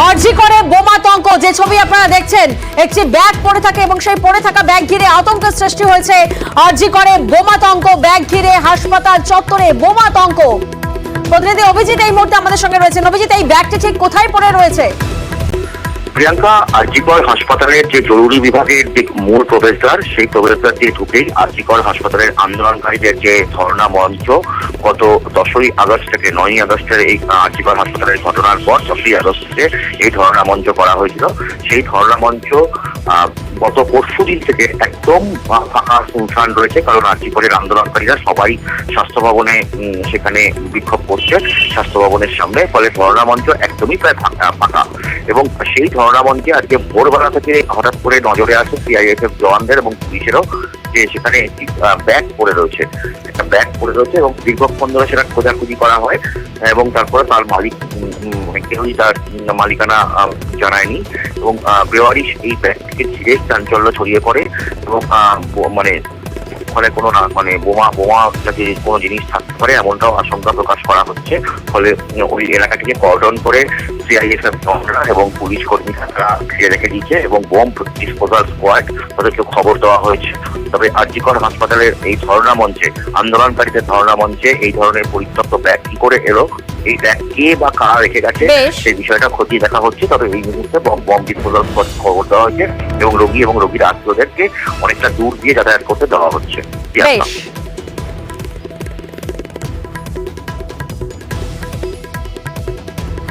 আরজি করে বোমাতঙ্ক, যে ছবি আপনারা দেখছেন, একটি ব্যাগ পড়ে থাকে এবং সেই পড়ে থাকা ব্যাগ ঘিরে আতঙ্কের সৃষ্টি হয়েছে। আরজি করে বোমাতঙ্ক, ব্যাগ ঘিরে হাসপাতাল চত্বরে বোমাতঙ্ক। প্রতিনিধি অভিজিৎ এই মুহূর্তে আমাদের সঙ্গে রয়েছেন। অভিজিৎ, এই ব্যাগটি ঠিক কোথায় পড়ে রয়েছে? প্রিয়াঙ্কা, আরজিকর হাসপাতালের যে জরুরি বিভাগের যে মূল প্রবেশদ্বার, সেই প্রবেশদ্বার দিয়ে ঢুকেই আরজিকর হাসপাতালের আন্দোলনকারীদের যে ধর্ণা মঞ্চ গত 10ই আগস্ট থেকে 9ই আগস্টের এই আরজিকর হাসপাতালের ঘটনার পর 10ই আগস্টে এই ধর্ণা মঞ্চ করা হয়েছিল। সেই ধর্ণা মঞ্চ গত পরশুদিন থেকে একদম ফাঁকা শুনশান রয়েছে, কারণ আরজিকরের আন্দোলনকারীরা সবাই স্বাস্থ্য ভবনে সেখানে বিক্ষোভ করছে স্বাস্থ্য ভবনের সামনে, ফলে ধর্ণা মঞ্চ একদমই প্রায় ফাঁকা। এবং সেই ধর্ণা মঞ্চে আজকে ভোরবেলা থেকে হঠাৎ করে নজরে আসে সিআইএসএফ জওয়ানদের এবং পুলিশেরও, যে সেখানে একটি ব্যাগ পড়ে রয়েছে, একটা ব্যাগ পড়ে রয়েছে এবং দীর্ঘক্ষণ ধরে সেটা খোঁজাখুঁজি করা হয় এবং তারপরে তার মালিক কেউই তার মালিকানা জানায়নি এবং বেওয়ারিশ এই ব্যাগটিকে ঘিরে চাঞ্চল্য ছড়িয়ে পড়ে এবং ফলে কোনো বোমা যাতে কোনো জিনিস থাকতে পারে এমনটাও আশঙ্কা প্রকাশ করা হচ্ছে। ফলে ওই এলাকাটিকে কর্ডন করে সিআইএসএফ জওয়ানরা এবং পুলিশ কর্মীরা ঘিরে রেখে দিয়েছে এবং বোম ডিসপোজাল স্কোয়াড তাদেরকে খবর দেওয়া হয়েছে। তবে আরজিকর হাসপাতালের এই ধর্ণা মঞ্চে, আন্দোলনকারীদের ধর্ণা মঞ্চে এই ধরনের পরিত্যক্ত ব্যাগ কি করে এলো, এই ব্যাগ কে বা কারা রেখে গেছে সেই বিষয়টা খতিয়ে দেখা হচ্ছে। তবে এই মুহূর্তে বম ডিসপোজাল স্কোয়াড খবর দেওয়া হয়েছে এবং রোগী এবং রোগীর আত্মীয়দেরকে অনেকটা দূর দিয়ে যাতায়াত করতে দেওয়া হচ্ছে।